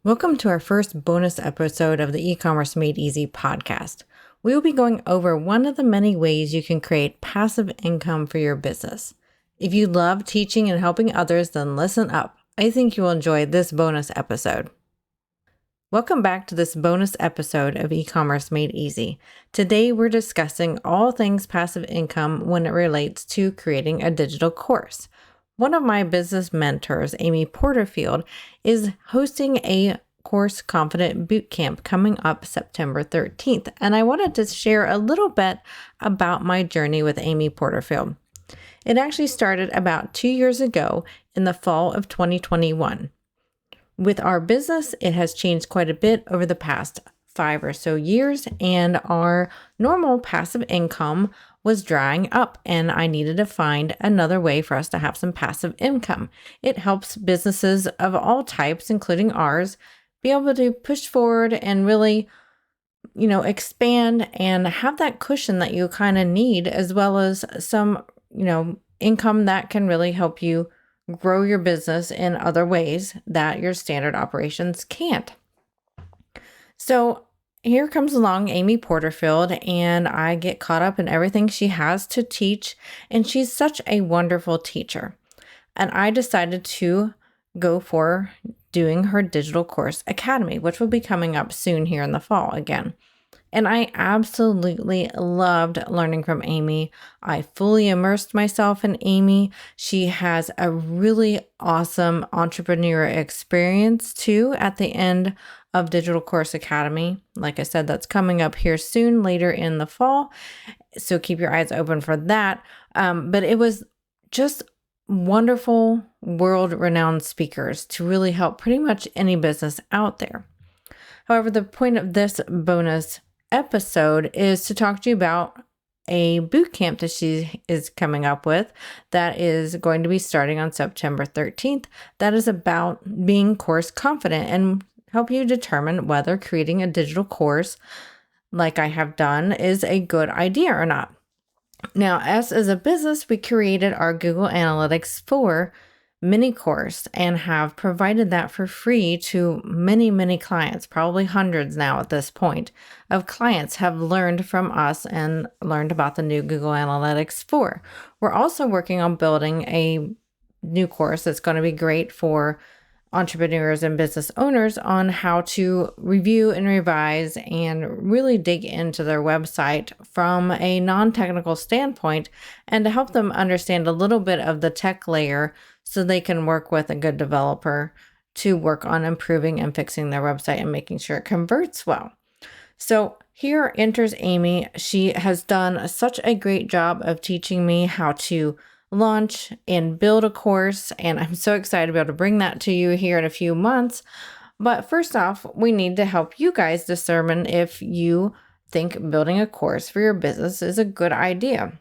Welcome to our first bonus episode of the E-commerce Made Easy podcast. We will be going over one of the many ways you can create passive income for your business. If you love teaching and helping others, then listen up. I think you will enjoy this bonus episode. Welcome back to this bonus episode of E-commerce Made Easy. Today we're discussing all things passive income when it relates to creating a digital course. One of my business mentors, Amy Porterfield, is hosting a Course Confident Bootcamp coming up September 13th, and I wanted to share a little bit about my journey with Amy Porterfield. It actually started about 2 years ago in the fall of 2021. With our business, it has changed quite a bit over the past 5 or so years, and our normal passive income was drying up, and I needed to find another way for us to have some passive income. It helps businesses of all types, including ours, be able to push forward and really, expand and have that cushion that you kind of need, as well as some, income that can really help you grow your business in other ways that your standard operations can't. So here comes along Amy Porterfield, and I get caught up in everything she has to teach, and she's such a wonderful teacher. And I decided to go for doing her digital course academy, which will be coming up soon here in the fall again. And I absolutely loved learning from Amy. I fully immersed myself in Amy. She has a really awesome entrepreneur experience too at the end of Digital Course Academy. Like I said, that's coming up here soon, later in the fall. So keep your eyes open for that. But it was just wonderful, world-renowned speakers to really help pretty much any business out there. However, the point of this bonus episode is to talk to you about a boot camp that she is coming up with that is going to be starting on September 13th. That is about being course confident and help you determine whether creating a digital course like I have done is a good idea or not. Now, as a business, we created our Google Analytics 4 mini course and have provided that for free to many, many clients, probably hundreds now at this point of clients have learned from us and learned about the new Google Analytics 4. We're also working on building a new course that's going to be great for entrepreneurs and business owners on how to review and revise and really dig into their website from a non-technical standpoint and to help them understand a little bit of the tech layer so they can work with a good developer to work on improving and fixing their website and making sure it converts well. So here enters Amy. She has done such a great job of teaching me how to launch and build a course, and I'm so excited to be able to bring that to you here in a few months. But first off, we need to help you guys determine if you think building a course for your business is a good idea.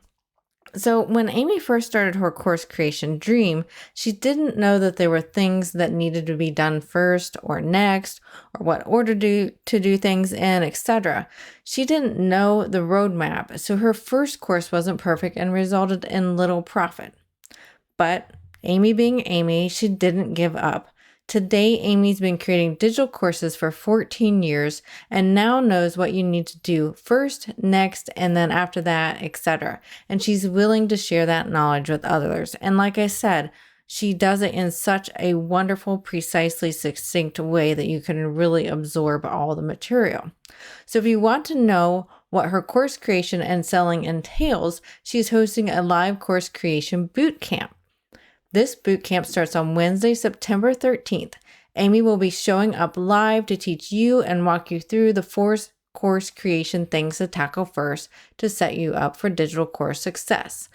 So when Amy first started her course creation dream, she didn't know that there were things that needed to be done first or next, or what order to do things in, etc. She didn't know the roadmap, so her first course wasn't perfect and resulted in little profit. But Amy being Amy, she didn't give up. Today, Amy's been creating digital courses for 14 years and now knows what you need to do first, next, and then after that, etc. And she's willing to share that knowledge with others. And like I said, she does it in such a wonderful, precisely succinct way that you can really absorb all the material. So if you want to know what her course creation and selling entails, she's hosting a live course creation boot camp. This boot camp starts on Wednesday, September 13th. Amy will be showing up live to teach you and walk you through the 4 course creation things to tackle first to set you up for digital course success.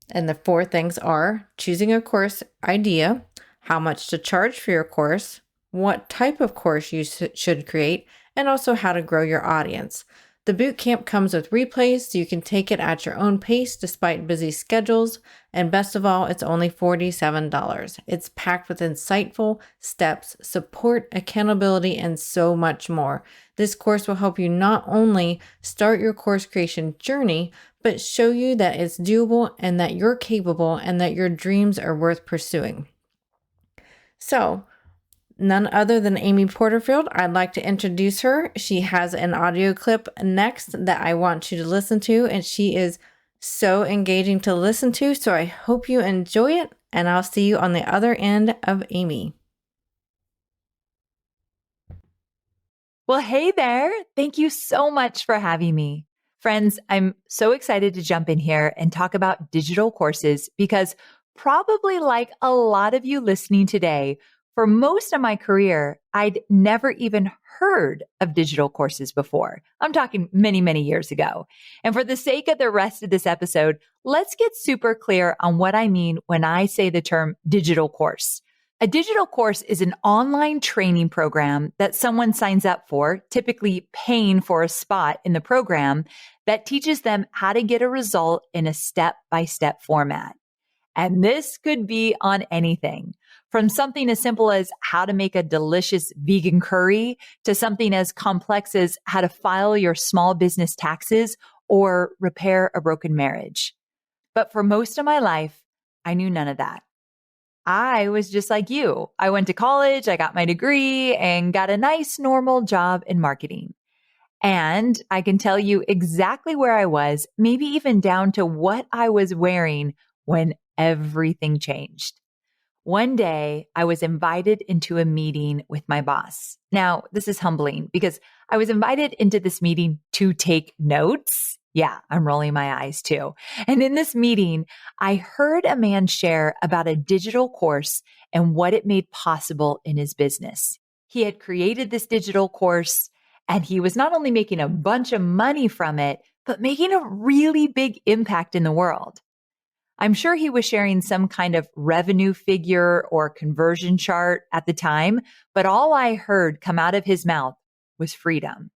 And the 4 things are choosing a course idea, how much to charge for your course, what type of course you should create, and also how to grow your audience. The boot camp comes with replays, so you can take it at your own pace despite busy schedules. And best of all, it's only $47. It's packed with insightful steps, support, accountability, and so much more. This course will help you not only start your course creation journey, but show you that it's doable and that you're capable and that your dreams are worth pursuing. So, none other than Amy Porterfield. I'd like to introduce her. She has an audio clip next that I want you to listen to, and she is so engaging to listen to. So I hope you enjoy it, and I'll see you on the other end of Amy. Well, hey there. Thank you so much for having me. Friends, I'm so excited to jump in here and talk about digital courses because probably like a lot of you listening today, for most of my career, I'd never even heard of digital courses before. I'm talking many, many years ago. And for the sake of the rest of this episode, let's get super clear on what I mean when I say the term digital course. A digital course is an online training program that someone signs up for, typically paying for a spot in the program, that teaches them how to get a result in a step-by-step format. And this could be on anything, from something as simple as how to make a delicious vegan curry to something as complex as how to file your small business taxes or repair a broken marriage. But for most of my life, I knew none of that. I was just like you. I went to college, I got my degree, and got a nice normal job in marketing. And I can tell you exactly where I was, maybe even down to what I was wearing when everything changed. One day, I was invited into a meeting with my boss. Now, this is humbling because I was invited into this meeting to take notes. Yeah, I'm rolling my eyes too. And in this meeting, I heard a man share about a digital course and what it made possible in his business. He had created this digital course and he was not only making a bunch of money from it, but making a really big impact in the world. I'm sure he was sharing some kind of revenue figure or conversion chart at the time, but all I heard come out of his mouth was freedom.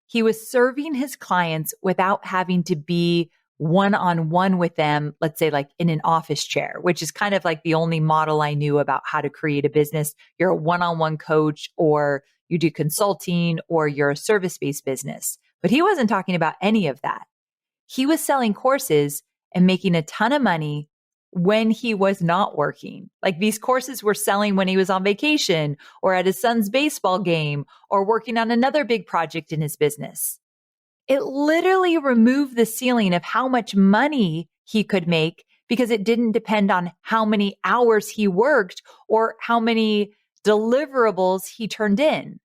He was serving his clients without having to be one-on-one with them, let's say like in an office chair, which is kind of like the only model I knew about how to create a business. You're a one-on-one coach, or you do consulting, or you're a service-based business. But he wasn't talking about any of that. He was selling courses and making a ton of money when he was not working. Like these courses were selling when he was on vacation or at his son's baseball game or working on another big project in his business. It literally removed the ceiling of how much money he could make because it didn't depend on how many hours he worked or how many deliverables he turned in.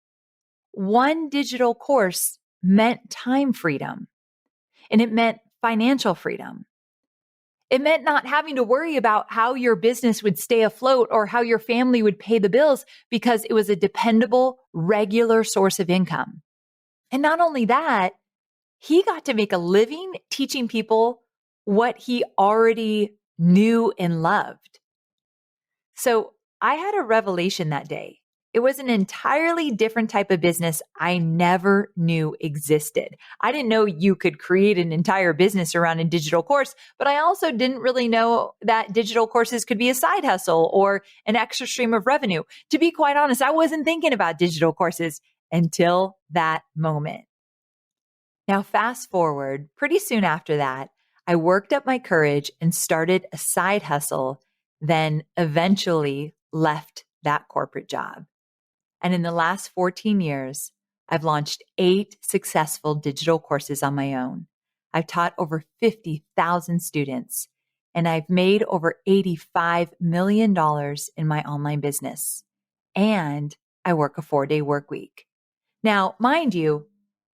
One digital course meant time freedom, and it meant financial freedom. It meant not having to worry about how your business would stay afloat or how your family would pay the bills because it was a dependable, regular source of income. And not only that, he got to make a living teaching people what he already knew and loved. So I had a revelation that day. It was an entirely different type of business I never knew existed. I didn't know you could create an entire business around a digital course, but I also didn't really know that digital courses could be a side hustle or an extra stream of revenue. To be quite honest, I wasn't thinking about digital courses until that moment. Now, fast forward, pretty soon after that, I worked up my courage and started a side hustle, then eventually left that corporate job. And in the last 14 years, I've launched 8 successful digital courses on my own. I've taught over 50,000 students, and I've made over $85 million in my online business. And I work a 4-day work week. Now, mind you,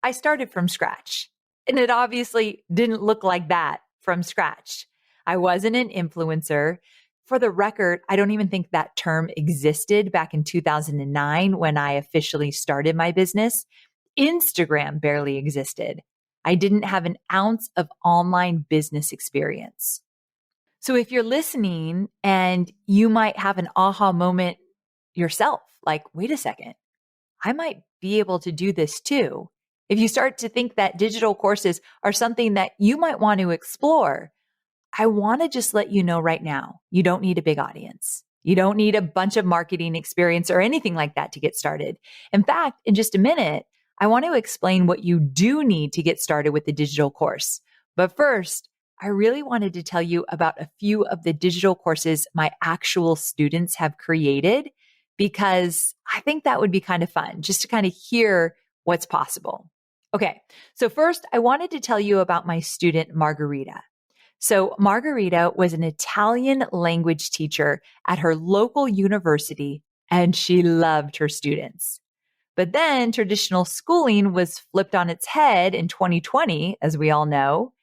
I started from scratch, and it obviously didn't look like that from scratch. I wasn't an influencer. For the record, I don't even think that term existed back in 2009 when I officially started my business. Instagram barely existed. I didn't have an ounce of online business experience. So if you're listening and you might have an aha moment yourself, like, wait a second, I might be able to do this too. If you start to think that digital courses are something that you might want to explore, I want to just let you know right now, you don't need a big audience. You don't need a bunch of marketing experience or anything like that to get started. In fact, in just a minute, I want to explain what you do need to get started with the digital course. But first, I really wanted to tell you about a few of the digital courses my actual students have created, because I think that would be kind of fun just to kind of hear what's possible. Okay, so first I wanted to tell you about my student, Margarita. So Margarita was an Italian language teacher at her local university, and she loved her students. But then traditional schooling was flipped on its head in 2020, as we all know.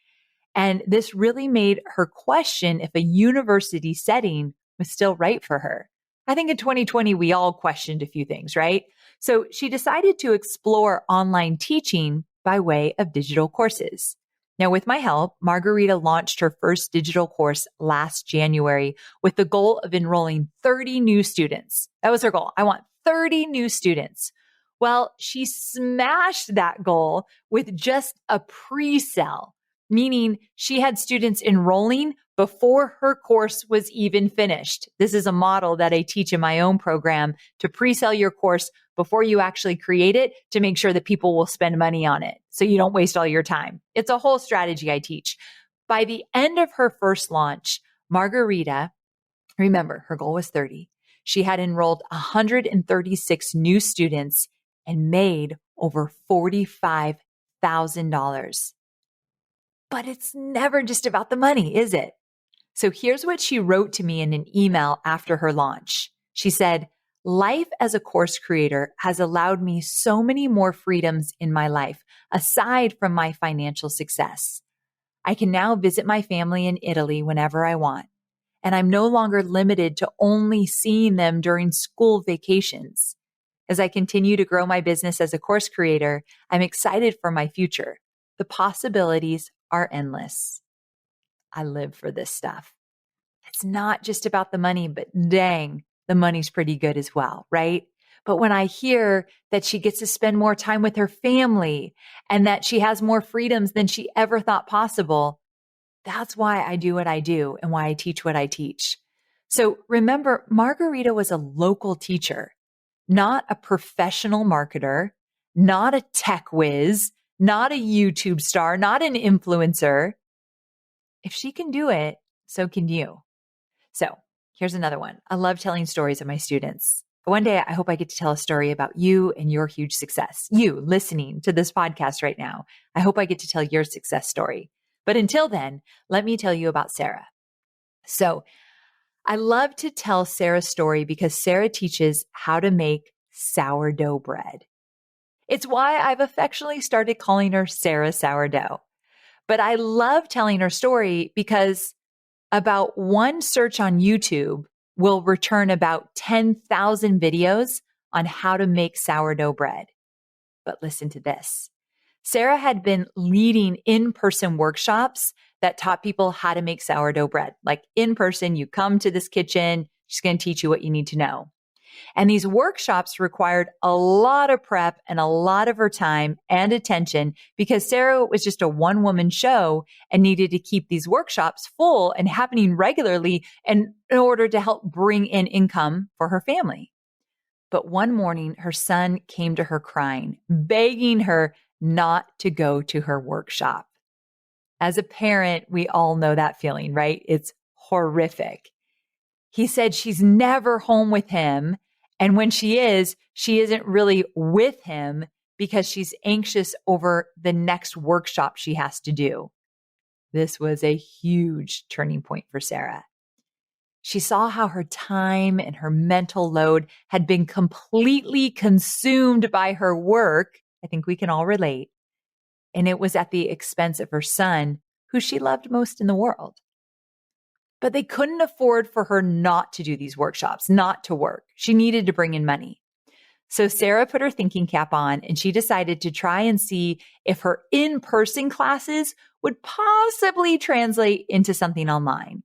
And this really made her question if a university setting was still right for her. I think in 2020, we all questioned a few things, right? So she decided to explore online teaching by way of digital courses. Now, with my help, Margarita launched her first digital course last January with the goal of enrolling 30 new students. That was her goal. I want 30 new students. Well, she smashed that goal with just a pre-sale, meaning she had students enrolling before her course was even finished. This is a model that I teach in my own program to pre-sell your course before you actually create it to make sure that people will spend money on it so you don't waste all your time. It's a whole strategy I teach. By the end of her first launch, Margarita, remember, her goal was 30. She had enrolled 136 new students and made over $45,000. But it's never just about the money, is it? So here's what she wrote to me in an email after her launch. She said, "Life as a course creator has allowed me so many more freedoms in my life, aside from my financial success. I can now visit my family in Italy whenever I want, and I'm no longer limited to only seeing them during school vacations. As I continue to grow my business as a course creator, I'm excited for my future. The possibilities are endless." I live for this stuff. It's not just about the money, but dang, the money's pretty good as well, right? But when I hear that she gets to spend more time with her family and that she has more freedoms than she ever thought possible, that's why I do what I do and why I teach what I teach. So remember, Margarita was a local teacher, not a professional marketer, not a tech whiz, not a YouTube star, not an influencer. If she can do it, so can you. So here's another one. I love telling stories of my students. One day, I hope I get to tell a story about you and your huge success. You listening to this podcast right now. I hope I get to tell your success story. But until then, let me tell you about Sarah. So I love to tell Sarah's story because Sarah teaches how to make sourdough bread. It's why I've affectionately started calling her Sarah Sourdough. But I love telling her story because about one search on YouTube will return about 10,000 videos on how to make sourdough bread. But listen to this. Sarah had been leading in-person workshops that taught people how to make sourdough bread. Like in person, you come to this kitchen, she's going to teach you what you need to know. And these workshops required a lot of prep and a lot of her time and attention because Sarah was just a one-woman show and needed to keep these workshops full and happening regularly in order to help bring in income for her family. But one morning, her son came to her crying, begging her not to go to her workshop. As a parent, we all know that feeling, right? It's horrific. He said she's never home with him. And when she isn't really with him because she's anxious over the next workshop she has to do. This was a huge turning point for Sarah. She saw how her time and her mental load had been completely consumed by her work. I think we can all relate. And it was at the expense of her son, who she loved most in the world. But they couldn't afford for her not to do these workshops, not to work. She needed to bring in money. So Sarah put her thinking cap on and she decided to try and see if her in-person classes would possibly translate into something online.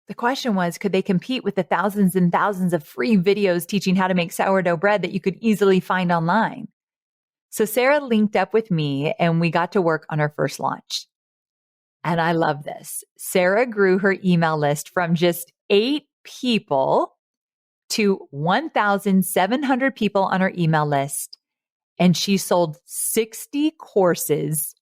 The question was, could they compete with the thousands and thousands of free videos teaching how to make sourdough bread that you could easily find online? So Sarah linked up with me and we got to work on her first launch. And I love this. Sarah grew her email list from just 8 people to 1,700 people on her email list. And she sold 60 courses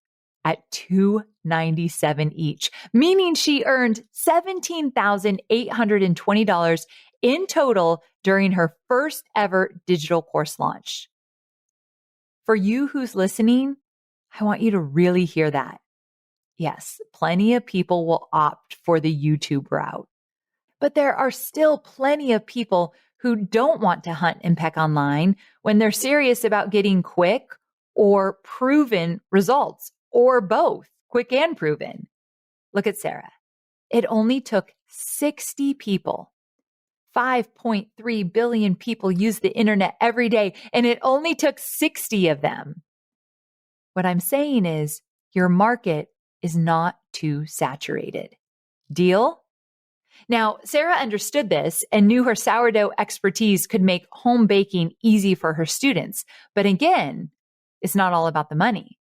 at $297 each, meaning she earned $17,820 in total during her first ever digital course launch. For you who's listening, I want you to really hear that. Yes, plenty of people will opt for the YouTube route, but there are still plenty of people who don't want to hunt and peck online when they're serious about getting quick or proven results, or both, quick and proven. Look at Sarah. It only took 60 people. 5.3 billion people use the internet every day, and it only took 60 of them. What I'm saying is your market is not too saturated. Deal? Now, Sarah understood this and knew her sourdough expertise could make home baking easy for her students. But again, it's not all about the money.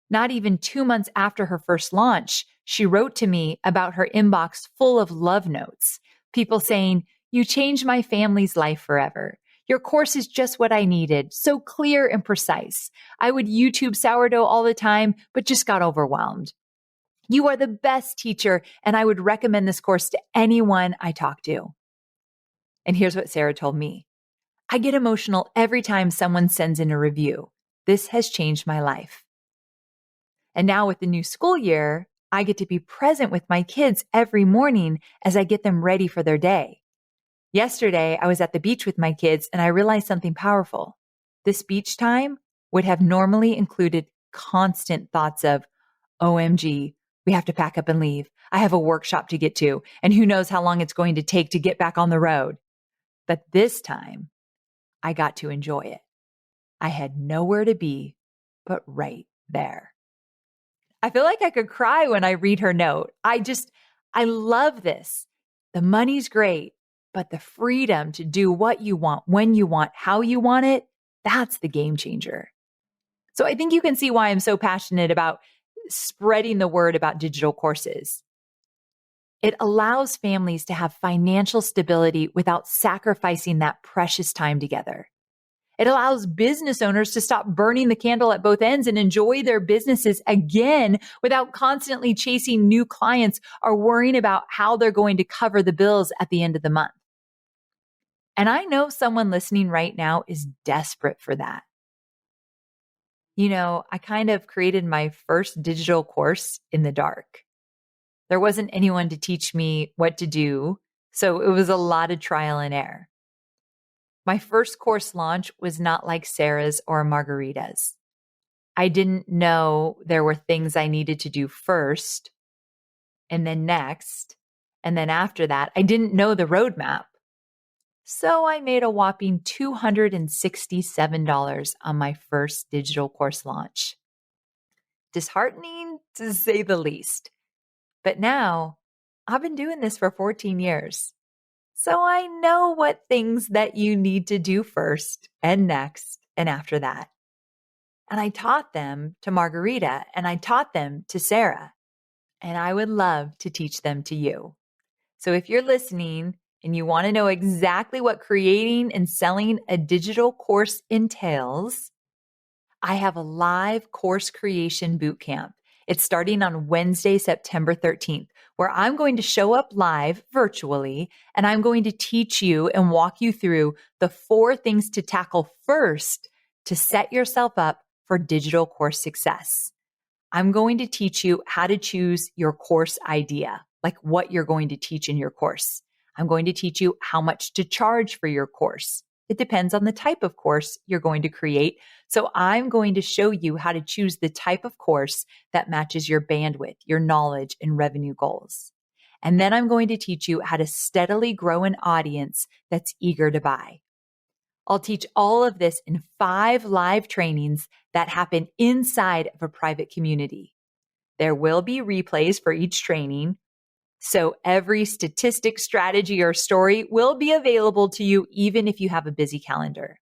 Not even 2 months after her first launch, she wrote to me about her inbox full of love notes. People saying, "You changed my family's life forever. Your course is just what I needed, so clear and precise. I would YouTube sourdough all the time, but just got overwhelmed. You are the best teacher, and I would recommend this course to anyone I talk to." And here's what Sarah told me. "I get emotional every time someone sends in a review. This has changed my life." And now with the new school year, I get to be present with my kids every morning as I get them ready for their day. Yesterday, I was at the beach with my kids and I realized something powerful. This beach time would have normally included constant thoughts of, OMG, we have to pack up and leave. I have a workshop to get to, and who knows how long it's going to take to get back on the road. But this time, I got to enjoy it. I had nowhere to be but right there. I feel like I could cry when I read her note. I love this. The money's great, but the freedom to do what you want, when you want, how you want it, that's the game changer. So I think you can see why I'm so passionate about spreading the word about digital courses. It allows families to have financial stability without sacrificing that precious time together. It allows business owners to stop burning the candle at both ends and enjoy their businesses again without constantly chasing new clients or worrying about how they're going to cover the bills at the end of the month. And I know someone listening right now is desperate for that. You know, I kind of created my first digital course in the dark. There wasn't anyone to teach me what to do, so it was a lot of trial and error. My first course launch was not like Sarah's or Margarita's. I didn't know there were things I needed to do first, and then next, and then after that. I didn't know the roadmap. So I made a whopping $267 on my first digital course launch. Disheartening to say the least. But now I've been doing this for 14 years. So I know what things that you need to do first and next and after that. And I taught them to Margarita and I taught them to Sarah. And I would love to teach them to you. So if you're listening and you want to know exactly what creating and selling a digital course entails, I have a live course creation bootcamp. It's starting on Wednesday, September 13th, where I'm going to show up live virtually and I'm going to teach you and walk you through the 4 things to tackle first to set yourself up for digital course success. I'm going to teach you how to choose your course idea, like what you're going to teach in your course. I'm going to teach you how much to charge for your course. It depends on the type of course you're going to create. So I'm going to show you how to choose the type of course that matches your bandwidth, your knowledge, and revenue goals. And then I'm going to teach you how to steadily grow an audience that's eager to buy. I'll teach all of this in 5 live trainings that happen inside of a private community. There will be replays for each training. So every statistic, strategy, or story will be available to you even if you have a busy calendar.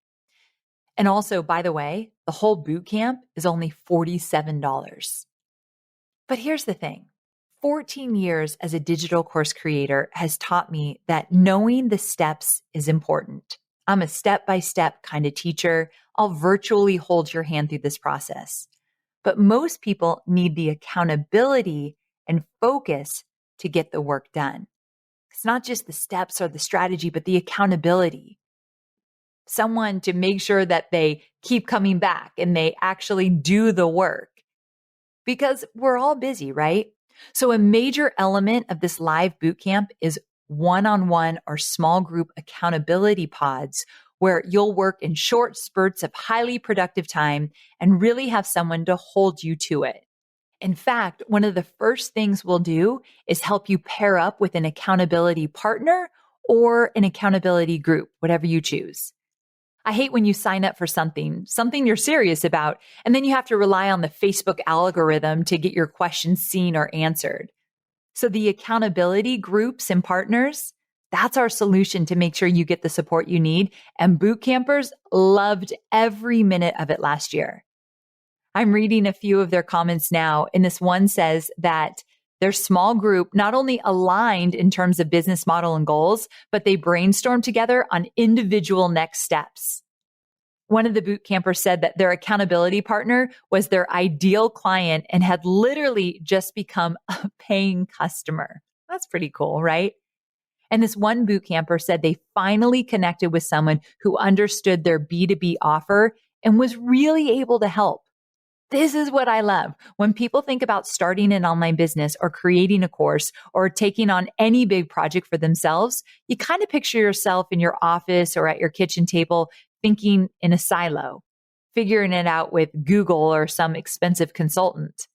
And also, by the way, the whole boot camp is only $47. But here's the thing. 14 years as a digital course creator has taught me that knowing the steps is important. I'm a step-by-step kind of teacher. I'll virtually hold your hand through this process. But most people need the accountability and focus to get the work done. It's not just the steps or the strategy, but the accountability. Someone to make sure that they keep coming back and they actually do the work because we're all busy, right? So a major element of this live bootcamp is one-on-one or small group accountability pods where you'll work in short spurts of highly productive time and really have someone to hold you to it. In fact, one of the first things we'll do is help you pair up with an accountability partner or an accountability group, whatever you choose. I hate when you sign up for something you're serious about, and then you have to rely on the Facebook algorithm to get your questions seen or answered. So the accountability groups and partners, that's our solution to make sure you get the support you need. And boot campers loved every minute of it last year. I'm reading a few of their comments now, and this one says that their small group not only aligned in terms of business model and goals, but they brainstormed together on individual next steps. One of the boot campers said that their accountability partner was their ideal client and had literally just become a paying customer. That's pretty cool, right? And this one boot camper said they finally connected with someone who understood their B2B offer and was really able to help. This is what I love. When people think about starting an online business or creating a course or taking on any big project for themselves, you kind of picture yourself in your office or at your kitchen table thinking in a silo, figuring it out with Google or some expensive consultant.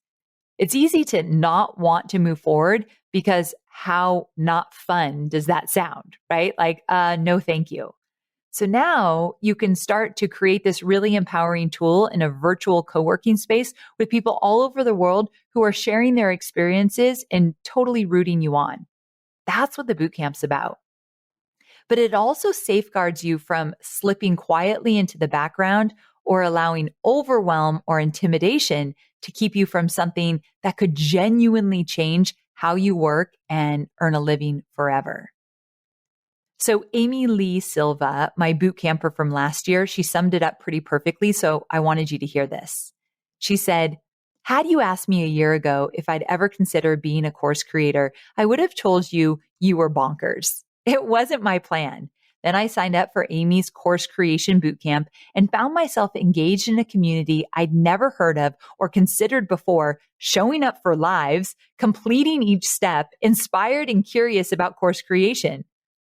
It's easy to not want to move forward because how not fun does that sound, right? Like, no, thank you. So now you can start to create this really empowering tool in a virtual co-working space with people all over the world who are sharing their experiences and totally rooting you on. That's what the bootcamp's about. But it also safeguards you from slipping quietly into the background or allowing overwhelm or intimidation to keep you from something that could genuinely change how you work and earn a living forever. So Amy Lee Silva, my boot camper from last year, she summed it up pretty perfectly. So I wanted you to hear this. She said, had you asked me a year ago if I'd ever consider being a course creator, I would have told you you were bonkers. It wasn't my plan. Then I signed up for Amy's course creation bootcamp and found myself engaged in a community I'd never heard of or considered before, showing up for lives, completing each step, inspired and curious about course creation.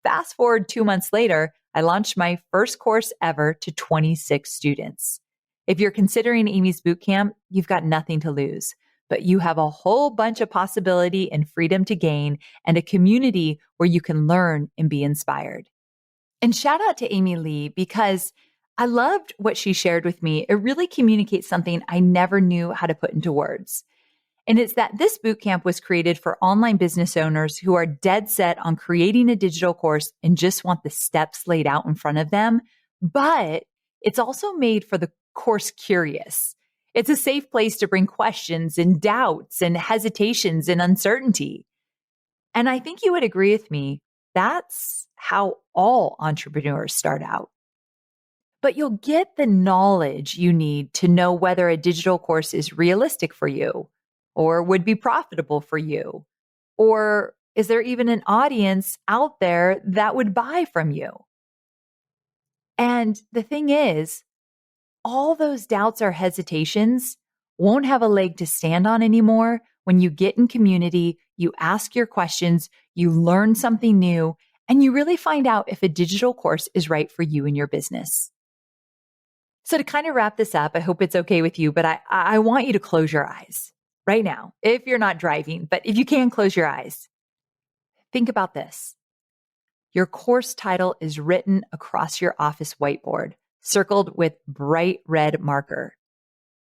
Fast forward 2 months later, I launched my first course ever to 26 students. If you're considering Amy's bootcamp, you've got nothing to lose, but you have a whole bunch of possibility and freedom to gain and a community where you can learn and be inspired. And shout out to Amy Lee because I loved what she shared with me. It really communicates something I never knew how to put into words. And it's that this bootcamp was created for online business owners who are dead set on creating a digital course and just want the steps laid out in front of them. But it's also made for the course curious. It's a safe place to bring questions and doubts and hesitations and uncertainty. And I think you would agree with me. That's how all entrepreneurs start out. But you'll get the knowledge you need to know whether a digital course is realistic for you, or would be profitable for you? Or is there even an audience out there that would buy from you? And the thing is, all those doubts or hesitations won't have a leg to stand on anymore when you get in community, you ask your questions, you learn something new, and you really find out if a digital course is right for you and your business. So to kind of wrap this up, I hope it's okay with you, but I want you to close your eyes. Right now, if you're not driving, but if you can close your eyes, think about this. Your course title is written across your office whiteboard, circled with bright red marker.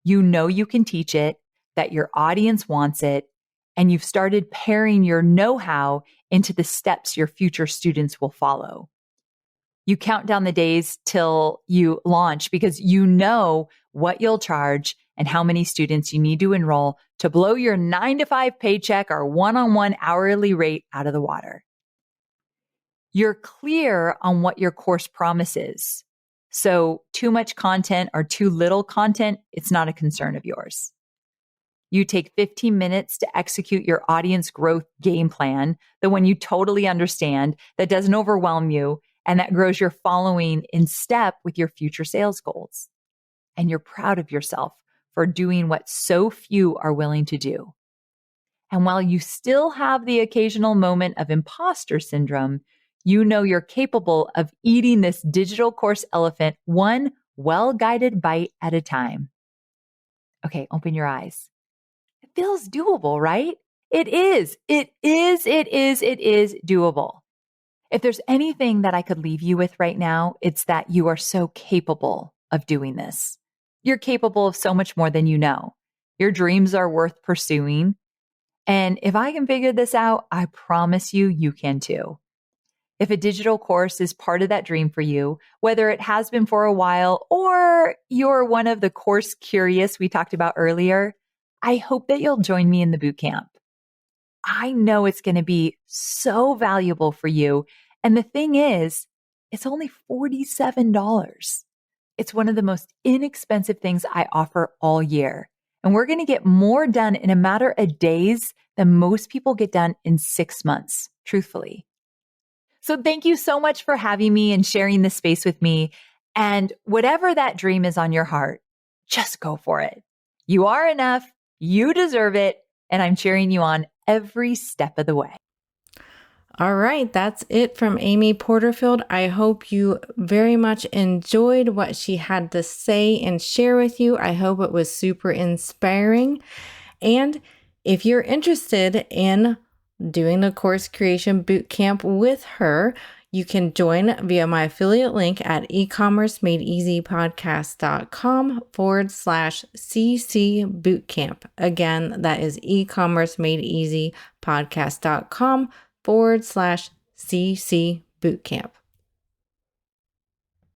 You know you can teach it, that your audience wants it, and you've started pairing your know-how into the steps your future students will follow. You count down the days till you launch because you know what you'll charge and how many students you need to enroll to blow your 9-to-5 paycheck or one-on-one hourly rate out of the water. You're clear on what your course promises. So too much content or too little content, it's not a concern of yours. You take 15 minutes to execute your audience growth game plan, the one you totally understand, that doesn't overwhelm you, and that grows your following in step with your future sales goals. And you're proud of yourself for doing what so few are willing to do. And while you still have the occasional moment of imposter syndrome, you know you're capable of eating this digital course elephant one well-guided bite at a time. Okay, open your eyes. It feels doable, right? It is doable. If there's anything that I could leave you with right now, it's that you are so capable of doing this. You're capable of so much more than you know. Your dreams are worth pursuing. And if I can figure this out, I promise you, you can too. If a digital course is part of that dream for you, whether it has been for a while or you're one of the course curious we talked about earlier, I hope that you'll join me in the bootcamp. I know it's going to be so valuable for you. And the thing is, it's only $47. It's one of the most inexpensive things I offer all year. And we're going to get more done in a matter of days than most people get done in 6 months, truthfully. So thank you so much for having me and sharing this space with me. And whatever that dream is on your heart, just go for it. You are enough. You deserve it. And I'm cheering you on every step of the way. All right, that's it from Amy Porterfield. I hope you very much enjoyed what she had to say and share with you. I hope it was super inspiring. And if you're interested in doing the course creation bootcamp with her, you can join via my affiliate link at ecommercemadeeasypodcast.com/CC bootcamp. Again, that is ecommercemadeeasypodcast.com/CC bootcamp.